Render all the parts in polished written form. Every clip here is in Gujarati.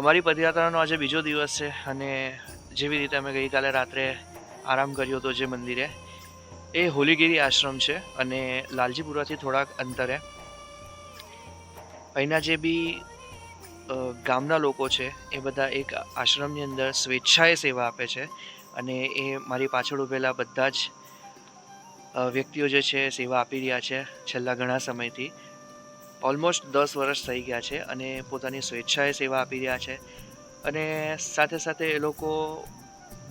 અમારી પદયાત્રાનો આજે બીજો દિવસ છે અને જેવી રીતે અમે ગઈકાલે રાત્રે આરામ કર્યો હતો જે મંદિરે, એ હોલીગીરી આશ્રમ છે અને લાલજીપુરાથી થોડાક અંતરે. અહીંના જે બી ગામના લોકો છે એ બધા એક આશ્રમની અંદર સ્વેચ્છાએ સેવા આપે છે અને એ મારી પાછળ ઊભેલા બધા જ વ્યક્તિઓ જે છે સેવા આપી રહ્યા છે છેલ્લા ઘણા સમયથી. ઓલમોસ્ટ 10 વર્ષ થઈ ગયા છે અને પોતાની સ્વેચ્છાએ સેવા આપી રહ્યા છે. અને સાથે સાથે એ લોકો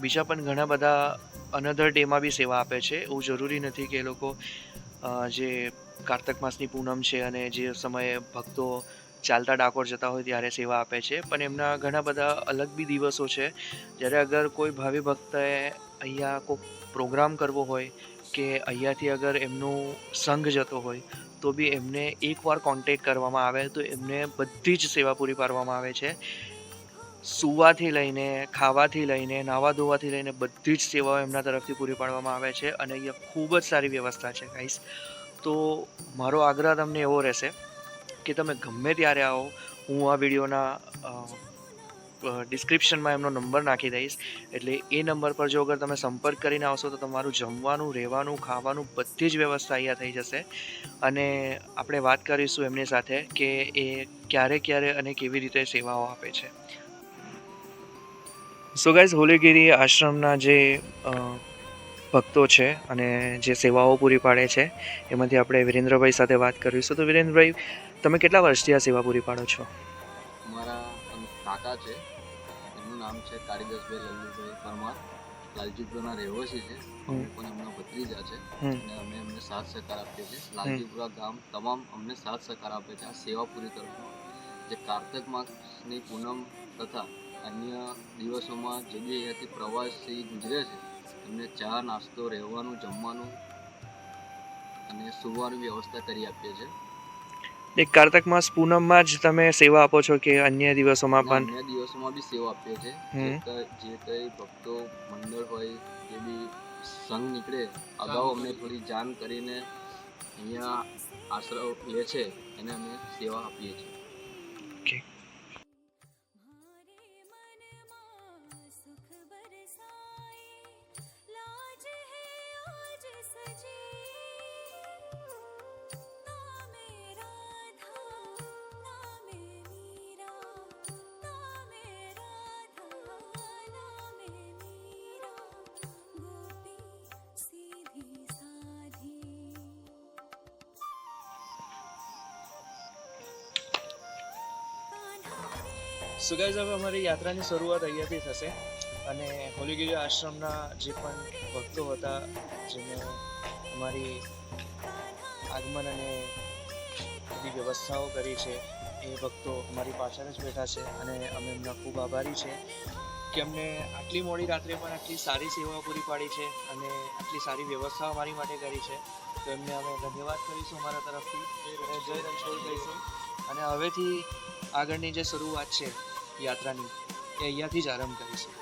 બીજા પણ ઘણા બધા અનધર ડેમાં બી સેવા આપે છે. એવું જરૂરી નથી કે એ લોકો જે કારતક માસની પૂનમ છે અને જે સમયે ભક્તો ચાલતા ડાકોર જતા હોય ત્યારે સેવા આપે છે, પણ એમના ઘણા બધા અલગ બી દિવસો છે જ્યારે અગર કોઈ ભાવિ ભક્તએ અહીંયા કોઈ પ્રોગ્રામ કરવો હોય કે અહીંયાથી અગર એમનું સંઘ જતો હોય તો બી એમને એકવાર કોન્ટેક કરવામાં આવે તો એમને બધી જ સેવા પૂરી પાડવામાં આવે છે. સૂવાથી લઈને, ખાવાથી લઈને, નાહવા ધોવાથી લઈને બધી જ સેવાઓ એમના તરફથી પૂરી પાડવામાં આવે છે અને અહીંયા ખૂબ જ સારી વ્યવસ્થા છે ગાઈસ. તો મારો આગ્રહ તમને એવો રહેશે કે તમે ગમે ત્યારે આવો. હું આ વિડીયોના ડિસ્ક્રિપ્શનમાં એમનો નંબર નાખી દઈશ, એટલે એ નંબર પર જો અગર તમે સંપર્ક કરીને આવશો તો તમારું જમવાનું, રહેવાનું, ખાવાનું બધી જ વ્યવસ્થા અહીંયા થઈ જશે. અને આપણે વાત કરીશું એમની સાથે કે એ ક્યારે અને કેવી રીતે સેવાઓ આપે છે. સો ગાઈઝ, હોલીગીરી આશ્રમના જે ભક્તો છે અને જે સેવાઓ પૂરી પાડે છે એમાંથી આપણે વિરેન્દ્રભાઈ સાથે વાત કરીશું. તો વિરેન્દ્રભાઈ, તમે કેટલા વર્ષથી આ સેવા પૂરી પાડો છો? અમારા કાકા છે, એમનું નામ છે કાળીદાસભાઈ લલ્લુભાઈ પરમાર. લાલજીપુરાના રહેવાસી છે, પણ એમના ભત્રીજા છે અને અમે એમને સાથ સહકાર આપીએ છીએ. લાલજીપુરા ગામ તમામ અમને સાથ સહકાર આપે છે આ સેવા પૂરી કરવામાં. જે કારતક માસની પૂનમ તથા અન્ય દિવસોમાં જે બી અહીંયાથી પ્રવાસી ગુજરે છે એમને ચા, નાસ્તો, રહેવાનું, જમવાનું અને સૂવાની વ્યવસ્થા કરી આપીએ છીએ. એક કારતક માસ પૂનમમાં જ તમે સેવા આપો છો કે અન્ય દિવસોમાં પણ? અન્ય દિવસોમાં બી સેવા આપીએ છીએ. જે કઈ ભક્તો મંડળ હોય, જે બી સંઘ નીકળે, અગાઉ અમને થોડી જાણ કરીને અહીંયા આશરો લે છે એને અમે સેવા આપીએ છીએ. ઓકે. સો ગાઈઝ, હવે અમારી યાત્રાની શરૂઆત અહીંયાથી થશે અને હોલીગીરી આશ્રમના જે પણ ભક્તો હતા જેને અમારી આગમન અને બધી વ્યવસ્થાઓ કરી છે એ ભક્તો અમારી પાછળ જ બેઠા છે અને અમે એમના ખૂબ આભારી છે કે અમને આટલી મોડી રાત્રે પણ આટલી સારી સેવાઓ પૂરી પાડી છે અને આટલી સારી વ્યવસ્થાઓ અમારી માટે કરી છે. તો એમને અમે ધન્યવાદ કરીશું અમારા તરફથી, જય રણછોડ કહીશું. અને હવેથી આગળની જે શરૂઆત છે યાત્રાની એ અહીંયાથી જ આરંભ કરીશું.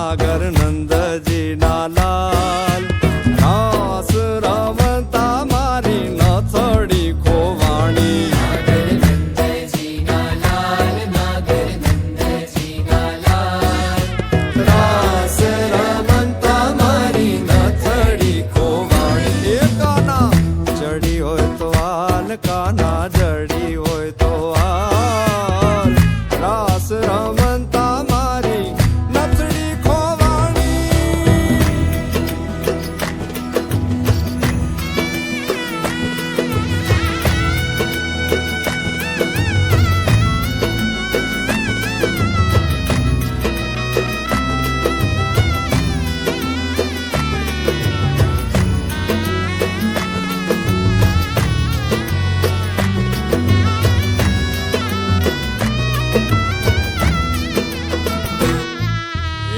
નાગર નંદજીના લાલ રાસ રમતા મારી નથડી ખોવાણી રાસ રમતા મારી નથડી ખોવાણી એ કાના ચડી હોય તો હાલ કાના જડી હોય તો હાલ રાસ રમતા મારી નથડી ખોવાણી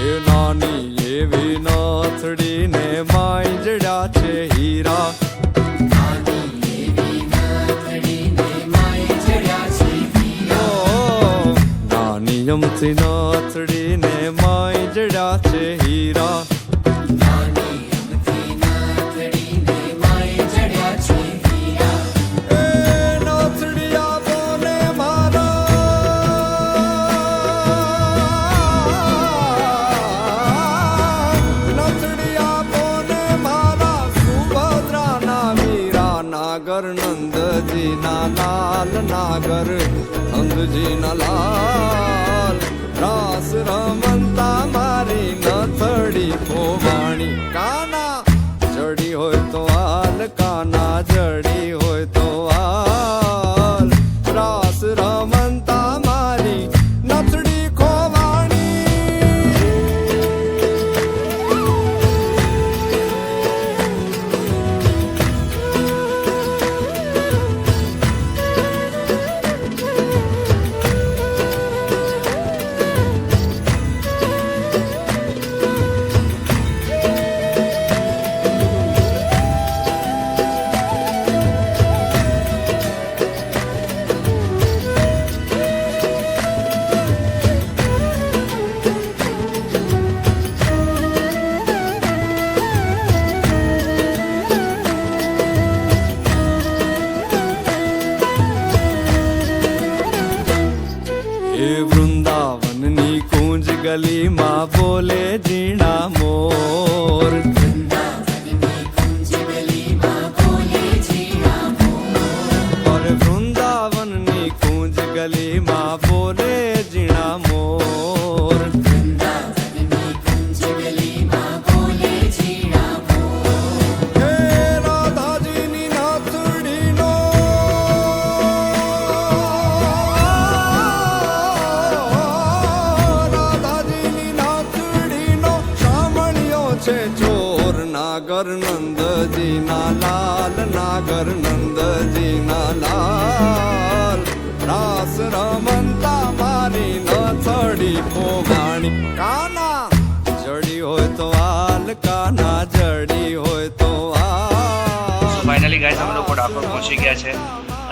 એ નાની એવી નથડી ને માંજડા છે હીરા નાની અમથી નથડી ને માંજડા છે હીરા એ નથડિયા બોલે નથડિયા બોલે મારા સુભદ્રાના વીરા નાગર નંદજીના લાલ નાગર નંદજીના લાલ રાસ રમતા મારી નથડી ખોવાણી કાના જડી હોય તો હાલ કાના જડી હોય તો હાલ રાસ રમતા મારી નથડી ખોવાણી એ વૃંદાવનની કુંજ ગલીમાં બોલે ઝીણા મોર અરે વૃંદાવનની કુંજ ગલીમાં બોલે ઝીણા મોર હે રાધાજીની નાથડીનો રાધાજીની નાથડીનો શામળિયો છે ચોર નાગર નંદજીના લાલ નાગર નંદજીના લાલ રાસ રમતા મારી નથડી ખોવાણી કાના જડી હોય તો હાલ કાના જડી હોય તો હાલ ફાઇનલી ગાઈઝ અમે લોકો ડાકોર પહોંચી ગયા છે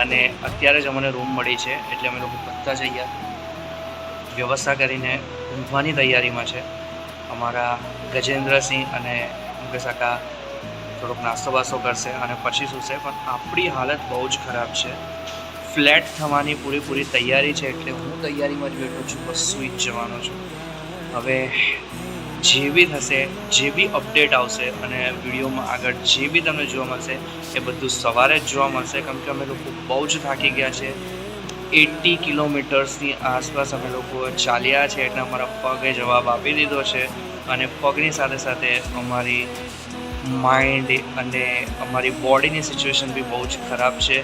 અને અત્યારે જ અમને રૂમ મળી છે એટલે અમે લોકો બધા જ અહીંયા વ્યવસ્થા કરીને ઊંઘવાની તૈયારીમાં છે. અમારા ગજેન્દ્રસિંહ અને મુકેશ કાકા થોડોક નાસ્તો બાસ્તો કરશે અને પછી શું છે, પણ આપણી હાલત બહુ જ ખરાબ છે. ફ્લેટ થવાની પૂરેપૂરી તૈયારી છે એટલે હું તૈયારીમાં જ બેઠો છું, બસ સૂઈ જ જવાનો છું. હવે જે બી થશે, જે બી અપડેટ આવશે અને વિડીયોમાં આગળ જે બી તમને જોવા મળશે એ બધું સવારે જ જોવા મળશે, કેમ કે અમે લોકો બહુ જ થાકી ગયા છે. 80 કિલોમીટર્સની આસપાસ અમે લોકો ચાલ્યા છે એટલે અમારા પગે જવાબ આપી દીધો છે અને પગની સાથે સાથે અમારી માઇન્ડ અને અમારી બોડીની સિચ્યુએશન બી બહુ જ ખરાબ છે.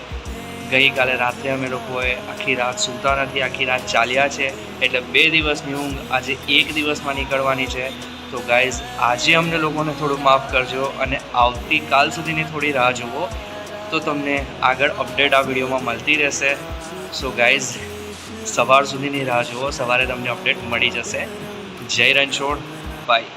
ગઈકાલે રાત્રે અમે લોકોએ આખી રાત સૂતા નથી, આખી રાત ચાલ્યા છે એટલે 2 દિવસની ઊંઘ આજે 1 દિવસમાં નીકળવાની છે. તો ગાઈઝ આજે અમને લોકોને થોડું માફ કરજો અને આવતીકાલ સુધીની થોડી રાહ જુઓ તો તમને આગળ અપડેટ આ વિડીયોમાં મળતી રહેશે. સો ગાઈઝ સવાર સુધીની રાહ જુઓ, સવારે તમને અપડેટ મળી જશે. જય રણછોડ, બાય.